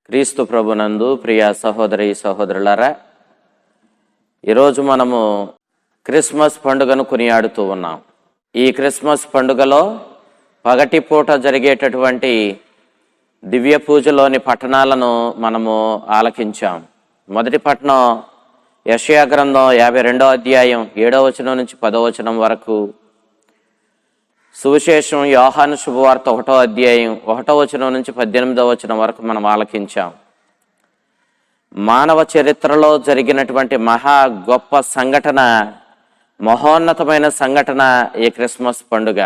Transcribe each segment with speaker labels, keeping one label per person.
Speaker 1: క్రీస్తు ప్రభునందు ప్రియ సహోదరి సహోదరులారా, ఈరోజు మనము క్రిస్మస్ పండుగను కొనియాడుతూ ఉన్నాం. ఈ క్రిస్మస్ పండుగలో పగటిపూట జరిగేటటువంటి దివ్య పూజలోని పట్టణాలను మనము ఆలకించాం. మొదటి పట్టణం యెషయా గ్రంథం 52వ అధ్యాయం 7వ వచనం నుంచి 10వ వచనం వరకు, సువిశేషం యోహాను శుభవార్త 1వ అధ్యాయం 1వ వచనం నుంచి 18వ వచనం వరకు మనం ఆలకించాం. మానవ చరిత్రలో జరిగినటువంటి మహా గొప్ప సంఘటన, మహోన్నతమైన సంఘటన ఈ క్రిస్మస్ పండుగ.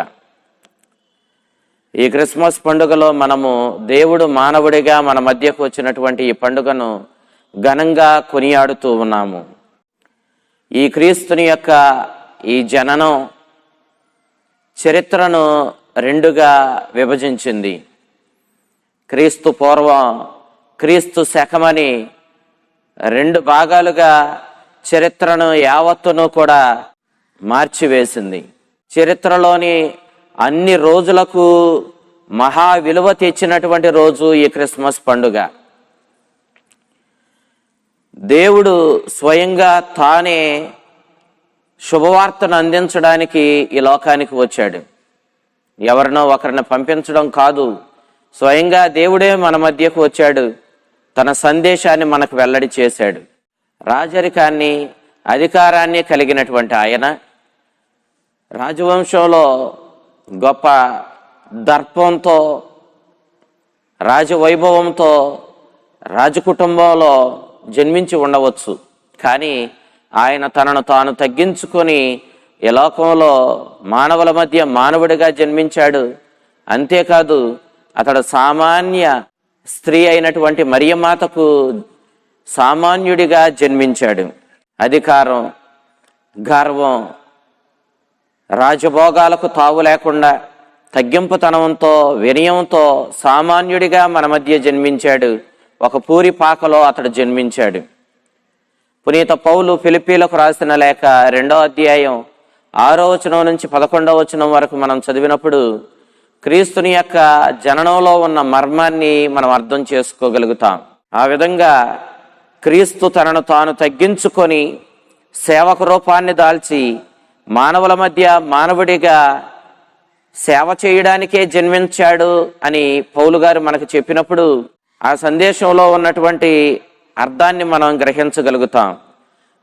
Speaker 1: ఈ క్రిస్మస్ పండుగలో మనము దేవుడు మానవుడిగా మన మధ్యకు వచ్చినటువంటి ఈ పండుగను ఘనంగా కొనియాడుతూ ఉన్నాము. ఈ క్రీస్తుని యొక్క ఈ జననం చరిత్రను రెండుగా విభజించింది. క్రీస్తు పూర్వం, క్రీస్తు శకమని రెండు భాగాలుగా చరిత్రను యావత్తును కూడా మార్చివేసింది. చరిత్రలోని అన్ని రోజులకు మహా విలువ తెచ్చినటువంటి రోజు ఈ క్రిస్మస్ పండుగ. దేవుడు స్వయంగా తానే శుభవార్తను అందించడానికి ఈ లోకానికి వచ్చాడు. ఎవరినో ఒకరిని పంపించడం కాదు, స్వయంగా దేవుడే మన మధ్యకు వచ్చాడు. తన సందేశాన్ని మనకు వెల్లడి చేశాడు. రాజరికాన్ని, అధికారాన్ని కలిగినటువంటి ఆయన రాజవంశంలో గొప్ప దర్పంతో, రాజవైభవంతో, రాజకుటుంబంలో జన్మించి ఉండవచ్చు. కానీ ఆయన తనను తాను తగ్గించుకొని ఈ లోకంలో మానవుల మధ్య మానవుడిగా జన్మించాడు. అంతేకాదు, అతడు సామాన్య స్త్రీ అయినటువంటి మరియమాతకు సామాన్యుడిగా జన్మించాడు. అధికారం, గర్వం, రాజభోగాలకు తావు లేకుండా తగ్గింపుతనంతో, వినయంతో సామాన్యుడిగా మన మధ్య జన్మించాడు. ఒక పూరి పాకలో అతడు జన్మించాడు. పునీత పౌలు ఫిలిప్పీలకు రాసిన లేఖ 2వ అధ్యాయం 6వ వచనం నుంచి 11వ వచనం వరకు మనం చదివినప్పుడు క్రీస్తుని యొక్క జననంలో ఉన్న మర్మాన్ని మనం అర్థం చేసుకోగలుగుతాం. ఆ విధంగా క్రీస్తు తనను తాను తగ్గించుకొని సేవక రూపాన్ని దాల్చి మానవుల మధ్య మానవుడిగా సేవ చేయడానికే జన్మించాడు అని పౌలు గారు మనకు చెప్పినప్పుడు ఆ సందేశంలో ఉన్నటువంటి అర్థాన్ని మనం గ్రహించగలుగుతాం.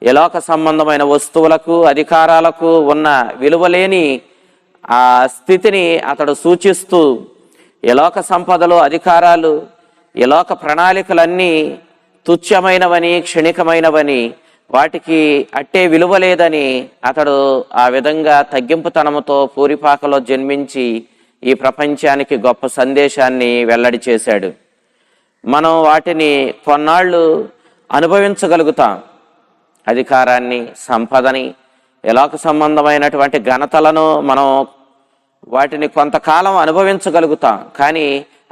Speaker 1: ఎలోక సంబంధమైన వస్తువులకు, అధికారాలకు ఉన్న విలువలేని ఆ స్థితిని అతడు సూచిస్తూ, ఎలోక సంపదలు, అధికారాలు, ఎలోక ప్రణాళికలన్నీ తుచ్చమైనవని, క్షణికమైనవని, వాటికి అట్టే విలువ లేదని అతడు ఆ విధంగా తగ్గింపుతనముతో పూరిపాకలో జన్మించి ఈ ప్రపంచానికి గొప్ప సందేశాన్ని వెల్లడి చేశాడు. మనం వాటిని కొన్నాళ్ళు అనుభవించగలుగుతాం. అధికారాన్ని, సంపదని, ఎలాక సంబంధమైనటువంటి ఘనతలను మనం వాటిని కొంతకాలం అనుభవించగలుగుతాం. కానీ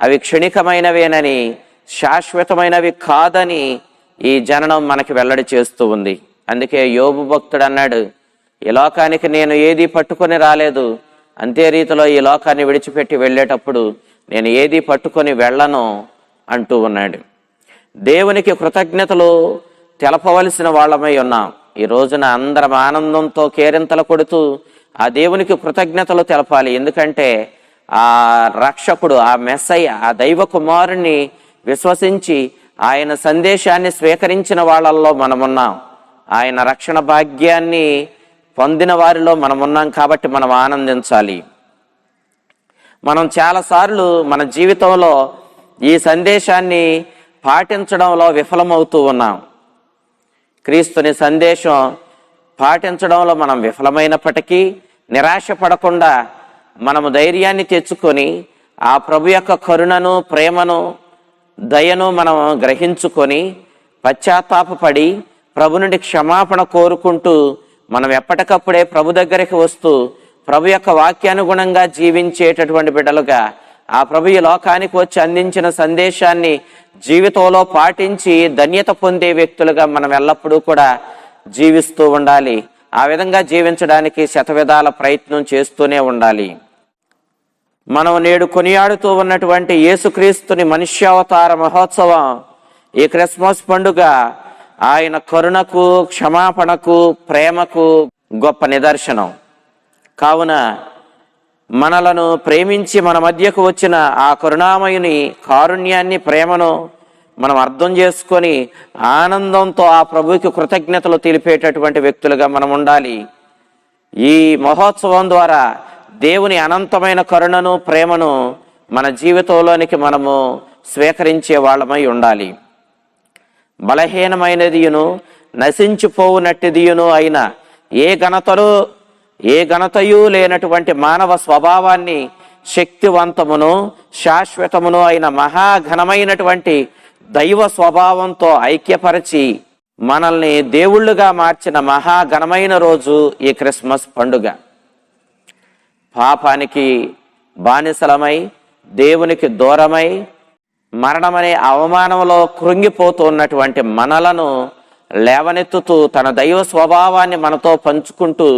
Speaker 1: అవి క్షణికమైనవేనని, శాశ్వతమైనవి కాదని ఈ జననం మనకి వెల్లడి చేస్తూ ఉంది. అందుకే యోబు భక్తుడు అన్నాడు, ఈ లోకానికి నేను ఏది పట్టుకొని రాలేదు, అంతే రీతిలో ఈ లోకాన్ని విడిచిపెట్టి వెళ్ళేటప్పుడు నేను ఏది పట్టుకొని వెళ్ళను అంటూ ఉన్నాడు. దేవునికి కృతజ్ఞతలు తెలపవలసిన వాళ్ళమై ఉన్నాం. ఈ రోజున అందరం ఆనందంతో కేరింతలు కొడుతూ ఆ దేవునికి కృతజ్ఞతలు తెలపాలి. ఎందుకంటే ఆ రక్షకుడు, ఆ మెస్సయ్య, ఆ దైవ కుమారుణ్ణి విశ్వసించి ఆయన సందేశాన్ని స్వీకరించిన వాళ్ళల్లో మనమున్నాం. ఆయన రక్షణ భాగ్యాన్ని పొందిన వారిలో మనమున్నాం. కాబట్టి మనం ఆనందించాలి. మనం చాలాసార్లు మన జీవితంలో ఈ సందేశాన్ని పాటించడంలో విఫలమవుతూ ఉన్నాం. క్రీస్తుని సందేశం పాటించడంలో మనం విఫలమైనప్పటికీ నిరాశ పడకుండా మనము ధైర్యాన్ని తెచ్చుకొని ఆ ప్రభు యొక్క కరుణను, ప్రేమను, దయను మనం గ్రహించుకొని పశ్చాత్తాపపడి ప్రభు నుండి క్షమాపణ కోరుకుంటూ మనం ఎప్పటికప్పుడే ప్రభు దగ్గరికి వస్తూ ప్రభు యొక్క వాక్యానుగుణంగా జీవించేటటువంటి బిడ్డలుగా, ఆ ప్రభు ఈ లోకానికి వచ్చి అందించిన సందేశాన్ని జీవితంలో పాటించి ధన్యత పొందే వ్యక్తులుగా మనం ఎల్లప్పుడూ కూడా జీవిస్తూ ఉండాలి. ఆ విధంగా జీవించడానికి శతవిధాల ప్రయత్నం చేస్తూనే ఉండాలి. మనం నేడు కొనియాడుతూ ఉన్నటువంటి యేసుక్రీస్తుని మనుష్యావతార మహోత్సవం ఈ క్రిస్మస్ పండుగ ఆయన కరుణకు, క్షమాపణకు, ప్రేమకు గొప్ప నిదర్శనం. కావున మనలను ప్రేమించి మన మధ్యకు వచ్చిన ఆ కరుణామయుని కారుణ్యాన్ని, ప్రేమను మనం అర్థం చేసుకొని ఆనందంతో ఆ ప్రభువుకి కృతజ్ఞతలు తెలిపేటటువంటి వ్యక్తులుగా మనం ఉండాలి. ఈ మహోత్సవం ద్వారా దేవుని అనంతమైన కరుణను, ప్రేమను మన జీవితంలోనికి మనము స్వీకరించే వాళ్ళమై ఉండాలి. బలహీనమైనదియును నశించిపోవునట్టిదియును అయిన ఏ ఘనతయు లేనటువంటి మానవ స్వభావాన్ని శక్తివంతమును శాశ్వతమును అయిన మహాఘనమైనటువంటి దైవ స్వభావంతో ఐక్యపరిచి మనల్ని దేవుళ్ళుగా మార్చిన మహాఘనమైన రోజు ఈ క్రిస్మస్ పండుగ. పాపానికి బానిసలమై, దేవునికి దూరమై, మరణమనే అవమానంలో కృంగిపోతూ ఉన్నటువంటి మనలను లేవనెత్తుతూ తన దైవ స్వభావాన్ని మనతో పంచుకుంటూ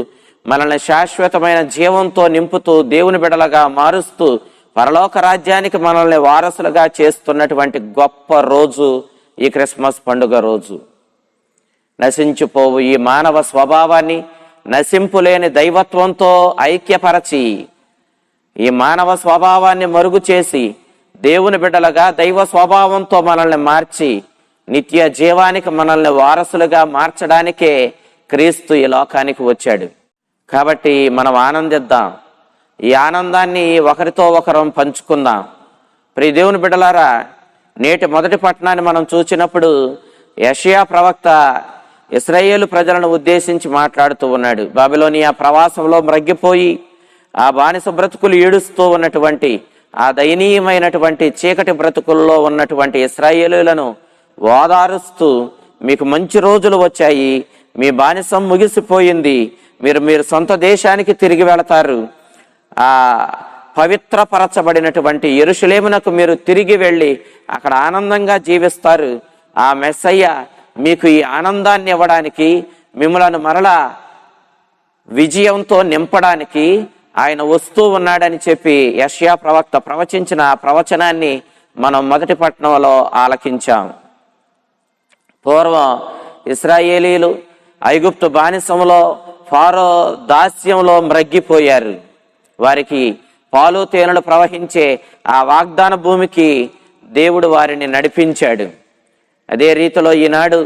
Speaker 1: మనల్ని శాశ్వతమైన జీవంతో నింపుతూ దేవుని బిడ్డలుగా మారుస్తూ పరలోక రాజ్యానికి మనల్ని వారసులుగా చేస్తున్నటువంటి గొప్ప రోజు ఈ క్రిస్మస్ పండుగ రోజు. నశించిపోవు ఈ మానవ స్వభావాన్ని నశింపులేని దైవత్వంతో ఐక్యపరచి ఈ మానవ స్వభావాన్ని మరుగు చేసి దేవుని బిడ్డలుగా దైవ స్వభావంతో మనల్ని మార్చి నిత్య జీవానికి మనల్ని వారసులుగా మార్చడానికే క్రీస్తు ఈ లోకానికి వచ్చాడు. కాబట్టి మనం ఆనందిద్దాం, ఈ ఆనందాన్ని ఒకరితో ఒకరం పంచుకుందాం. ప్రియ దేవుని బిడ్డలారా, నేటి మొదటి పట్టణాన్ని మనం చూసినప్పుడు యెషయా ప్రవక్త ఇశ్రాయేలు ప్రజలను ఉద్దేశించి మాట్లాడుతూ ఉన్నాడు. బాబిలోనియా ప్రవాసంలో మ్రగ్గిపోయి ఆ బానిస బ్రతుకులు ఏడుస్తూ ఉన్నటువంటి, ఆ దయనీయమైనటువంటి చీకటి బ్రతుకుల్లో ఉన్నటువంటి ఇశ్రాయేలులను ఓదారుస్తూ, మీకు మంచి రోజులు వచ్చాయి, మీ బానిసం ముగిసిపోయింది, మీరు సొంత దేశానికి తిరిగి వెళతారు, ఆ పవిత్రపరచబడినటువంటి యెరూషలేమునకు మీరు తిరిగి వెళ్ళి అక్కడ ఆనందంగా జీవిస్తారు. ఆ మెస్సయ్య మీకు ఈ ఆనందాన్ని ఇవ్వడానికి, మిమ్మలను మరలా విజయంతో నింపడానికి ఆయన వస్తూ ఉన్నాడని చెప్పి యెషయా ప్రవక్త ప్రవచించిన ఆ ప్రవచనాన్ని మనం మొదటి పట్టణంలో ఆలకించాం. పూర్వం ఇశ్రాయేలీలు ఐగుప్తు బానిసంలో, ఫారో దాస్యంలో మ్రగ్గిపోయారు. వారికి పాలు తేనెలు ప్రవహించే ఆ వాగ్దాన భూమికి దేవుడు వారిని నడిపించాడు. అదే రీతిలో ఈనాడు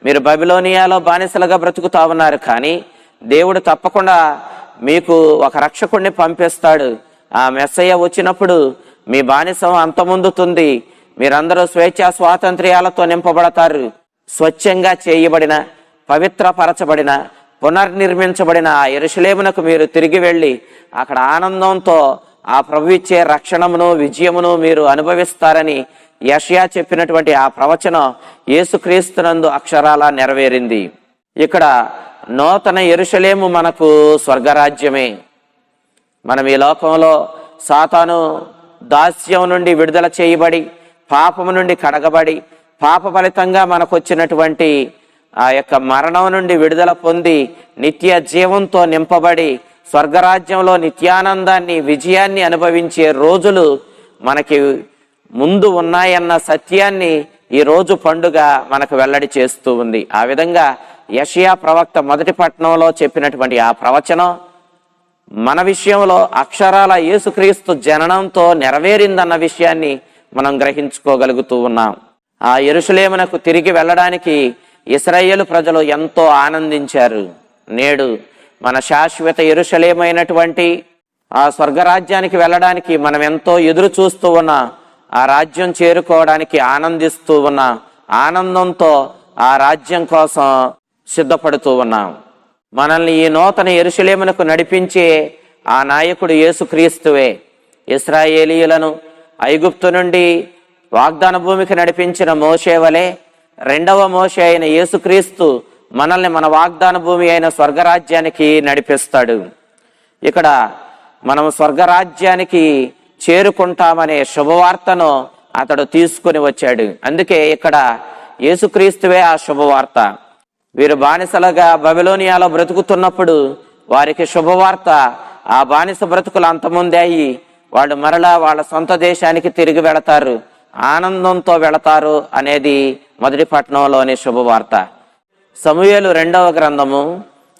Speaker 1: మీరు బబిలోనియాలో బానిసలుగా బ్రతుకుతా ఉన్నారు, కానీ దేవుడు తప్పకుండా మీకు ఒక రక్షకుడిని పంపిస్తాడు. ఆ మెస్సయ్య వచ్చినప్పుడు మీ బానిసం అంతమొందుతుంది, మీరందరూ స్వేచ్ఛా స్వాతంత్ర్యాలతో నింపబడతారు. స్వచ్ఛంగా చేయబడిన, పవిత్రపరచబడిన, పునర్నిర్మించబడిన ఆ యెరూషలేమునకు మీరు తిరిగి వెళ్ళి అక్కడ ఆనందంతో ఆ ప్రభు ఇచ్చే రక్షణమును, విజయమును మీరు అనుభవిస్తారని యెషయా చెప్పినటువంటి ఆ ప్రవచనం యేసుక్రీస్తునందు అక్షరాలా నెరవేరింది. ఇక్కడ నూతన యెరూషలేము మనకు స్వర్గరాజ్యమే. మనం ఈ లోకంలో సాతాను దాస్యం నుండి విడుదల చేయబడి, పాపము నుండి కడగబడి, పాప ఫలితంగా మనకు వచ్చినటువంటి ఆ యొక్క మరణం నుండి విడుదల పొంది నిత్య జీవంతో నింపబడి స్వర్గరాజ్యంలో నిత్యానందాన్ని, విజయాన్ని అనుభవించే రోజులు మనకి ముందు ఉన్నాయన్న సత్యాన్ని ఈ రోజు పండుగ మనకు వెల్లడి చేస్తూ ఉంది. ఆ విధంగా యెషయా ప్రవక్త మొదటి పట్టణంలో చెప్పినటువంటి ఆ ప్రవచనం మన విషయంలో అక్షరాల యేసుక్రీస్తు జననంతో నెరవేరిందన్న విషయాన్ని మనం గ్రహించుకోగలుగుతూ ఉన్నాం. ఆ యెరూషలేమునకు తిరిగి వెళ్ళడానికి ఇశ్రాయేలు ప్రజలు ఎంతో ఆనందించారు. నేడు మన శాశ్వత యెరూషలేమైనటువంటి ఆ స్వర్గరాజ్యానికి వెళ్ళడానికి మనం ఎంతో ఎదురు చూస్తూ ఉన్నా, ఆ రాజ్యం చేరుకోవడానికి ఆనందిస్తూ ఉన్నా, ఆనందంతో ఆ రాజ్యం కోసం సిద్ధపడుతూ ఉన్నాం. మనల్ని ఈ నూతన యెరూషలేమునకు నడిపించే ఆ నాయకుడు యేసుక్రీస్తువే. ఇశ్రాయేలీయులను ఐగుప్తు నుండి వాగ్దాన భూమికి నడిపించిన మోషే వలె రెండవ మోషే అయిన యేసుక్రీస్తు మనల్ని మన వాగ్దాన భూమి అయిన స్వర్గరాజ్యానికి నడిపిస్తాడు. ఇక్కడ మనం స్వర్గరాజ్యానికి చేరుకుంటామనే శుభవార్తను అతడు తీసుకుని వచ్చాడు. అందుకే ఇక్కడ యేసుక్రీస్తువే ఆ శుభవార్త. వీరు బానిసలుగా బబిలోనియాలో బ్రతుకుతున్నప్పుడు వారికి శుభవార్త, ఆ బానిస బ్రతుకులు అంతముందే అయ్యి వాళ్ళు మరలా వాళ్ళ సొంత దేశానికి తిరిగి వెళతారు, ఆనందంతో వెళతారు అనేది మొదటి పట్టణంలోని శుభవార్త. సమూయేలు 2వ గ్రంథము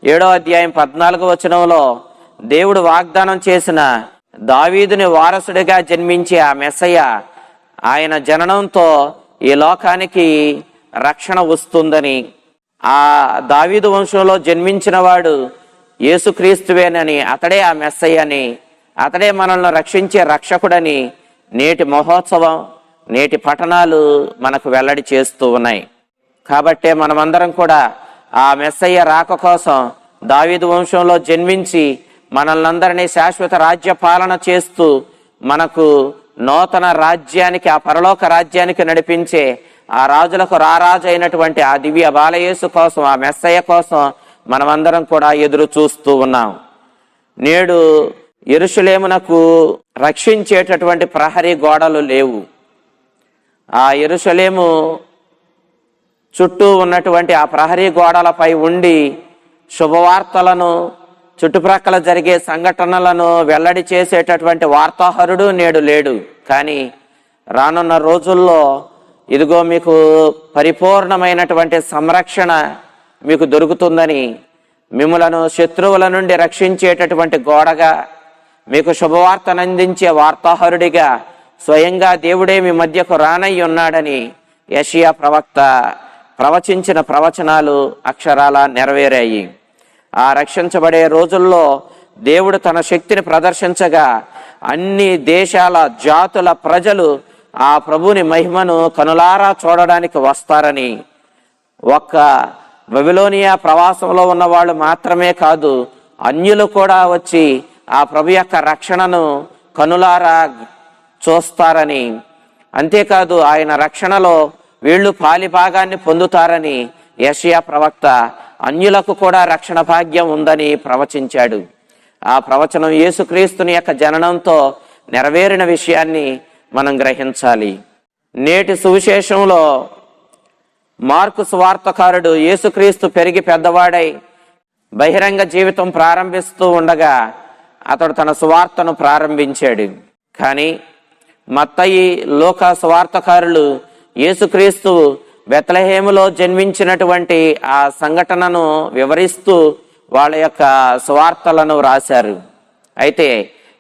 Speaker 1: 7వ అధ్యాయం 14వ వచనంలో దేవుడు వాగ్దానం చేసిన దావీదుని వారసుడిగా జన్మించే ఆ మెస్సయ్య, ఆయన జననంతో ఈ లోకానికి రక్షణ వస్తుందని, ఆ దావీదు వంశంలో జన్మించిన వాడు యేసుక్రీస్తువేనని, అతడే ఆ మెస్సయ్య అని, అతడే మనల్ని రక్షించే రక్షకుడని నేటి మహోత్సవం, నేటి పఠనాలు మనకు వెల్లడి చేస్తూ ఉన్నాయి. కాబట్టే మనమందరం కూడా ఆ మెస్సయ్య రాక కోసం దావీదు వంశంలో జన్మించి మనల్ని అందరినీ శాశ్వత రాజ్య పాలన చేస్తూ మనకు నూతన రాజ్యానికి, ఆ పరలోక రాజ్యానికి నడిపించే ఆ రాజులకు రారాజు అయినటువంటి ఆ దివ్య బాలయేసు కోసం, ఆ మెస్సయ్య కోసం మనమందరం కూడా ఎదురు చూస్తూ ఉన్నాం. నేడు యెరూషలేమునకు రక్షించేటటువంటి ప్రహరీ గోడలు లేవు. ఆ యెరూషలేము చుట్టూ ఉన్నటువంటి ఆ ప్రహరీ గోడలపై ఉండి శుభవార్తలను, చుట్టుప్రక్కల జరిగే సంఘటనలను వెల్లడి చేసేటటువంటి వార్తాహరుడు నేడు లేడు. కానీ రానున్న రోజుల్లో ఇదిగో మీకు పరిపూర్ణమైనటువంటి సంరక్షణ మీకు దొరుకుతుందని, మిమ్మలను శత్రువుల నుండి రక్షించేటటువంటి గోడగా, మీకు శుభవార్తను అందించే వార్తాహరుడిగా స్వయంగా దేవుడే మీ మధ్యకు రానయ్యి ఉన్నాడని యెషయా ప్రవక్త ప్రవచించిన ప్రవచనాలు అక్షరాల నెరవేరాయి. ఆ రక్షించబడే రోజుల్లో దేవుడు తన శక్తిని ప్రదర్శించగా అన్ని దేశాల, జాతుల ప్రజలు ఆ ప్రభుని మహిమను కనులారా చూడడానికి వస్తారని, ఒక్క బబిలోనియా ప్రవాసంలో ఉన్న వాళ్ళు మాత్రమే కాదు, అన్యులు కూడా వచ్చి ఆ ప్రభు యొక్క రక్షణను కనులారా చూస్తారని, అంతేకాదు ఆయన రక్షణలో వీళ్ళు పాలిభాగాన్ని పొందుతారని యెషయా ప్రవక్త అన్యులకు కూడా రక్షణ భాగ్యం ఉందని ప్రవచించాడు. ఆ ప్రవచనం యేసుక్రీస్తుని యొక్క జననంతో నెరవేరిన విషయాన్ని మనం గ్రహించాలి. నేటి సువిశేషంలో మార్కు సువార్తకారుడు యేసుక్రీస్తు పెరిగి పెద్దవాడై బహిరంగ జీవితం ప్రారంభిస్తూ ఉండగా అతడు తన సువార్తను ప్రారంభించాడు. కానీ మత్తయి, లూకా సువార్తకారులు యేసుక్రీస్తు బెత్లెహేములో జన్మించినటువంటి ఆ సంఘటనను వివరిస్తూ వాళ్ళ యొక్క సువార్తలను రాశారు. అయితే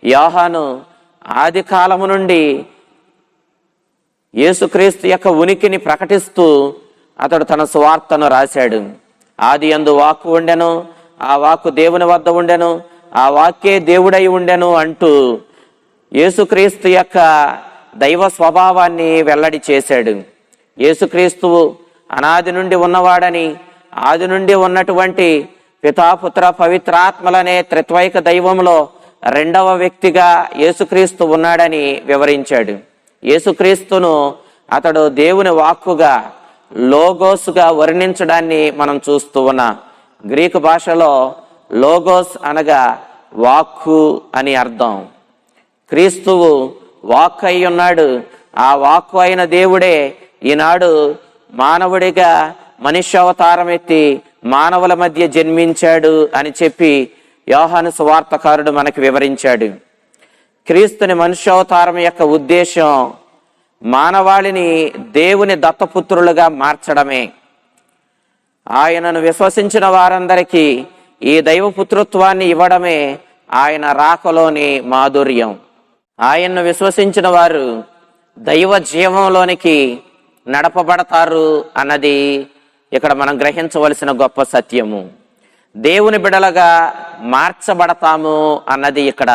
Speaker 1: యోహాను ఆది కాలము నుండి యేసుక్రీస్తు యొక్క ఉనికిని ప్రకటిస్తూ అతడు తన సువార్తను రాశాడు. ఆది యందు వాక్కు ఉండెను, ఆ వాక్కు దేవుని వద్ద ఉండెను, ఆ వాక్యే దేవుడై ఉండెను అంటూ యేసుక్రీస్తు యొక్క దైవ స్వభావాన్ని వెల్లడి చేశాడు. యేసుక్రీస్తువు అనాది నుండి ఉన్నవాడని, ఆది నుండి ఉన్నటువంటి పితాపుత్ర పవిత్రాత్మలనే త్రిత్వైక దైవంలో 2వ వ్యక్తిగా యేసుక్రీస్తు ఉన్నాడని వివరించాడు. యేసుక్రీస్తును అతడు దేవుని వాక్కుగా, లోగోస్గా వర్ణించడాన్ని మనం చూస్తూ ఉన్నాం. గ్రీకు భాషలో లోగోస్ అనగా వాక్కు అని అర్థం. క్రీస్తువు వాక్కు అయి ఉన్నాడు. ఆ వాక్కు అయిన దేవుడే ఈనాడు మానవుడిగా మనుష్యావతారం ఎత్తి మానవుల మధ్య జన్మించాడు అని చెప్పి యోహాను సువార్తకారుడు మనకు వివరించాడు. క్రీస్తుని మనుష్యావతారం యొక్క ఉద్దేశం మానవాళిని దేవుని దత్తపుత్రులుగా మార్చడమే. ఆయనను విశ్వసించిన వారందరికీ ఈ దైవపుత్రత్వాన్ని ఇవ్వడమే ఆయన రాకలోని మాధుర్యం. ఆయన్ను విశ్వసించిన వారు దైవ జీవంలోనికి నడపబడతారు అన్నది ఇక్కడ మనం గ్రహించవలసిన గొప్ప సత్యము. దేవుని బిడలగా మార్చబడతాము అన్నది ఇక్కడ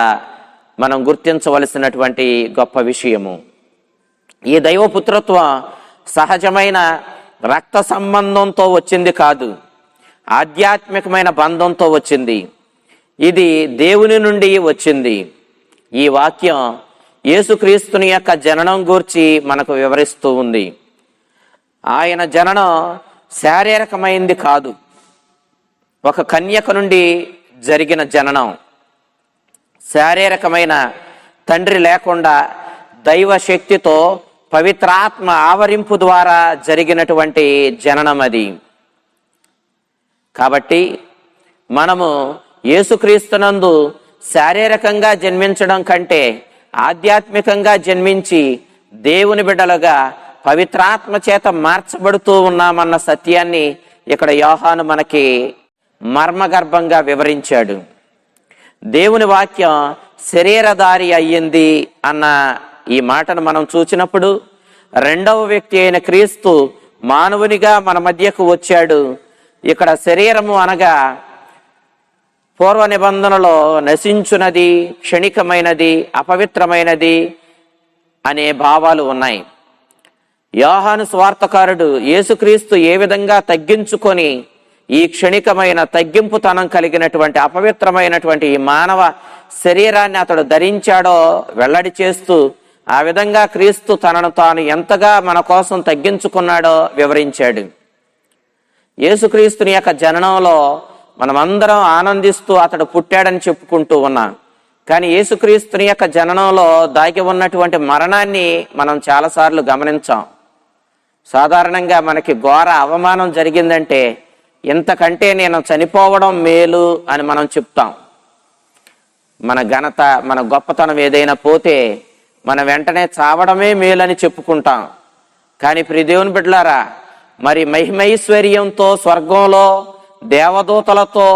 Speaker 1: మనం గుర్తించవలసినటువంటి గొప్ప విషయము. ఈ దైవపుత్రత్వం సహజమైన రక్త సంబంధంతో వచ్చింది కాదు, ఆధ్యాత్మికమైన బంధంతో వచ్చింది. ఇది దేవుని నుండి వచ్చింది. ఈ వాక్యం యేసుక్రీస్తుని యొక్క జననం గూర్చి మనకు వివరిస్తూ ఉంది. ఆయన జననం శారీరకమైంది కాదు, ఒక కన్యక నుండి జరిగిన జననం. శారీరకమైన తండ్రి లేకుండా దైవ శక్తితో పవిత్రాత్మ ఆవరింపు ద్వారా జరిగినటువంటి జననం అది. కాబట్టి మనము యేసుక్రీస్తునందు శారీరకంగా జన్మించడం కంటే ఆధ్యాత్మికంగా జన్మించి దేవుని బిడ్డలుగా పవిత్రాత్మ చేత మార్చబడుతూ ఉన్నామన్న సత్యాన్ని ఇక్కడ యోహాను మనకి మర్మగర్భంగా వివరించాడు. దేవుని వాక్యం శరీరధారి అయ్యింది అన్న ఈ మాటను మనం చూసినప్పుడు రెండవ వ్యక్తి అయిన క్రీస్తు మానవునిగా మన మధ్యకు వచ్చాడు. ఇక్కడ శరీరము అనగా పూర్వ నిబంధనలో నశించునది, క్షణికమైనది, అపవిత్రమైనది అనే భావాలు ఉన్నాయి. యోహాను స్వార్థకారుడు యేసుక్రీస్తు ఏ విధంగా తగ్గించుకొని ఈ క్షణికమైన తగ్గింపుతనం కలిగినటువంటి అపవిత్రమైనటువంటి ఈ మానవ శరీరాన్ని అతడు ధరించాడో వెల్లడి చేస్తూ ఆ విధంగా క్రీస్తు తనను తాను ఎంతగా మన కోసం తగ్గించుకున్నాడో వివరించాడు. యేసుక్రీస్తుని యొక్క జననంలో మనమందరం ఆనందిస్తూ అతడు పుట్టాడని చెప్పుకుంటూ ఉన్నాం. కానీ యేసుక్రీస్తుని యొక్క జననంలో దాగి ఉన్నటువంటి మరణాన్ని మనం చాలాసార్లు గమనించాం. సాధారణంగా మనకి ఘోర అవమానం జరిగిందంటే ఇంతకంటే నేను చనిపోవడం మేలు అని మనం చెప్తాం. మన ఘనత, మన గొప్పతనం ఏదైనా పోతే మన వెంటనే చావడమే మేలని చెప్పుకుంటాం. కానీ ప్రియ దేవుని బిడ్డలారా, మరి మహిమైశ్వర్యంతో స్వర్గంలో దేవదూతలతో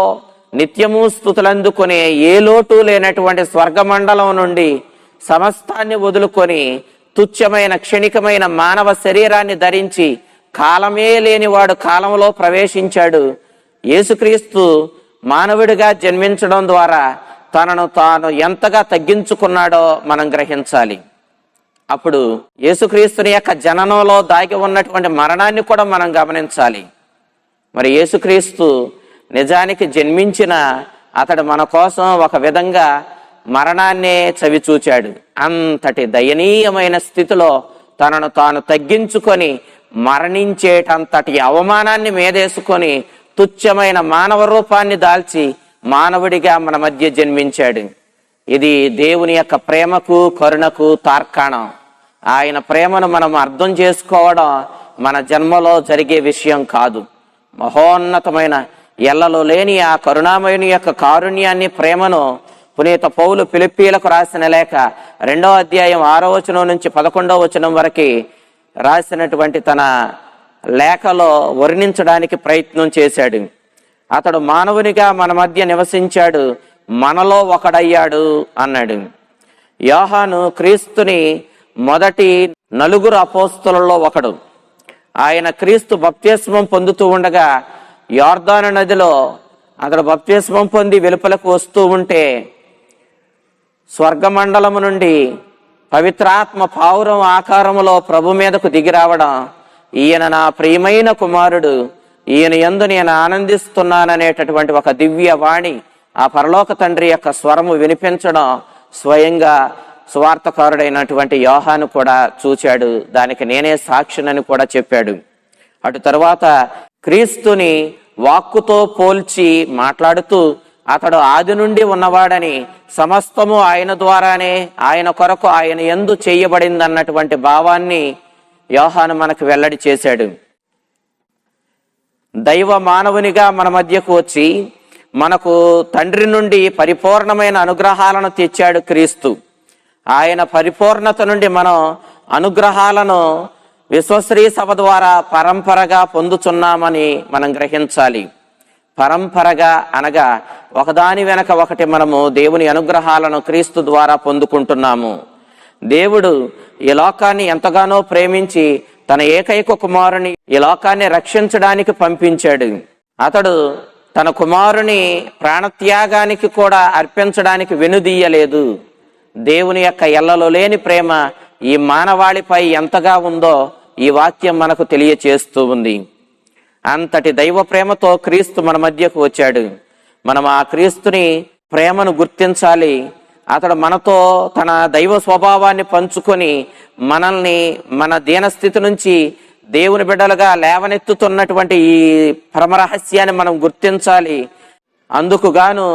Speaker 1: నిత్యము స్తుతులందుకునే ఏ లోటు లేనటువంటి స్వర్గమండలం నుండి సమస్తాన్ని వదులుకొని తుచ్చమైన క్షణికమైన మానవ శరీరాన్ని ధరించి కాలమే లేనివాడు కాలంలో ప్రవేశించాడు. యేసుక్రీస్తు మానవుడిగా జన్మించడం ద్వారా తనను తాను ఎంతగా తగ్గించుకున్నాడో మనం గ్రహించాలి. అప్పుడు యేసుక్రీస్తుని యొక్క జననంలో దాగి ఉన్నటువంటి మరణాన్ని కూడా మనం గమనించాలి. మరి యేసుక్రీస్తు నిజానికి జన్మించిన అతడు మన కోసం ఒక విధంగా మరణాన్నే చవిచూచాడు. అంతటి దయనీయమైన స్థితిలో తనను తాను తగ్గించుకొని మరణించేటంతటి అవమానాన్ని మీదేసుకొని తుచ్చమైన మానవ రూపాన్ని దాల్చి మానవుడిగా మన మధ్య జన్మించాడు. ఇది దేవుని యొక్క ప్రేమకు కరుణకు తార్కాణం. ఆయన ప్రేమను మనం అర్థం చేసుకోవడం మన జన్మలో జరిగే విషయం కాదు. మహోన్నతమైన ఎల్లలో లేని ఆ కరుణామయుని యొక్క కారుణ్యాన్ని, ప్రేమను పునీత పౌలు ఫిలిప్పీలకు రాసిన లేఖ 2వ అధ్యాయం 6వ వచనం నుంచి 11వ వచనం వరకు రాసినటువంటి తన లేఖలో వర్ణించడానికి ప్రయత్నం చేశాడు. అతడు మానవునిగా మన మధ్య నివసించాడు, మనలో ఒకడయ్యాడు అన్నాడు. యోహాను క్రీస్తుని మొదటి 4 అపోస్తలుల్లో ఒకడు. ఆయన క్రీస్తు బప్తిస్మం పొందుతూ ఉండగా యోర్దాను నదిలో అతడు బప్తిస్మం పొంది వెలుపలకు వస్తూ ఉంటే స్వర్గమండలము నుండి పవిత్రాత్మ పావురం ఆకారములో ప్రభు మీదకు దిగి రావడం, ఈయన నా ప్రియమైన కుమారుడు, ఈయన యందు నేను ఆనందిస్తున్నాననేటటువంటి ఒక దివ్య వాణి ఆ పరలోక తండ్రి యొక్క స్వరము వినిపించడం స్వయంగా స్వార్థకారుడైనటువంటి యోహాను కూడా చూచాడు. దానికి నేనే సాక్షినని కూడా చెప్పాడు. అటు తరువాత క్రీస్తుని వాక్కుతో పోల్చి మాట్లాడుతూ అతడు ఆది నుండి ఉన్నవాడని, సమస్తము ఆయన ద్వారానే, ఆయన కొరకు, ఆయన యందు చేయబడింది అన్నటువంటి భావాన్ని యోహాను మనకు వెల్లడి చేశాడు. దైవ మానవునిగా మన మధ్యకు వచ్చి మనకు తండ్రి నుండి పరిపూర్ణమైన అనుగ్రహాలను తెచ్చాడు క్రీస్తు. ఆయన పరిపూర్ణత నుండి మనం అనుగ్రహాలను విశ్వశ్రీ సభ ద్వారా పరంపరగా పొందుచున్నామని మనం గ్రహించాలి. పరంపరగా అనగా ఒకదాని వెనక ఒకటి మనము దేవుని అనుగ్రహాలను క్రీస్తు ద్వారా పొందుకుంటున్నాము. దేవుడు ఈ లోకాన్ని ఎంతగానో ప్రేమించి తన ఏకైక కుమారుని ఈ లోకాన్ని రక్షించడానికి పంపించాడు. అతడు తన కుమారుని ప్రాణత్యాగానికి కూడా అర్పించడానికి వెనుదీయలేదు. దేవుని యొక్క ఎల్లలో లేని ప్రేమ ఈ మానవాళిపై ఎంతగా ఉందో ఈ వాక్యం మనకు తెలియచేస్తూ ఉంది. అంతటి దైవ ప్రేమతో క్రీస్తు మన మధ్యకు వచ్చాడు. మనం ఆ క్రీస్తుని ప్రేమను గుర్తించాలి. అతడు మనతో తన దైవ స్వభావాన్ని పంచుకొని మనల్ని మన దీనస్థితి నుంచి దేవుని బిడ్డలుగా లేవనెత్తుతున్నటువంటి ఈ పరమరహస్యాన్ని మనం గుర్తించాలి. అందుకు గాను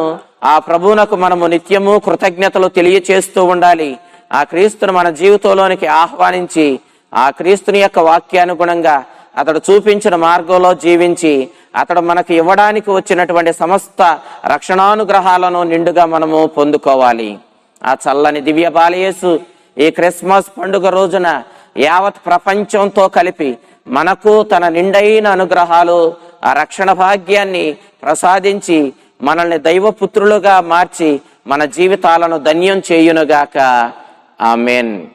Speaker 1: ఆ ప్రభువునకు మనము నిత్యము కృతజ్ఞతలు తెలియచేస్తూ ఉండాలి. ఆ క్రీస్తును మన జీవితంలోనికి ఆహ్వానించి ఆ క్రీస్తుని యొక్క వాక్యానుగుణంగా అతడు చూపించిన మార్గంలో జీవించి అతడు మనకు ఇవ్వడానికి వచ్చినటువంటి సమస్త రక్షణానుగ్రహాలను నిండుగా మనము పొందుకోవాలి. ఆ చల్లని దివ్య బాలయేసు ఈ క్రిస్మస్ పండుగ రోజున యావత్ ప్రపంచంతో కలిపి మనకు తన నిండైన అనుగ్రహాలు, ఆ రక్షణ భాగ్యాన్ని ప్రసాదించి మనల్ని దైవపుత్రులుగా మార్చి మన జీవితాలను ధన్యం చేయునుగాక. ఆమేన్.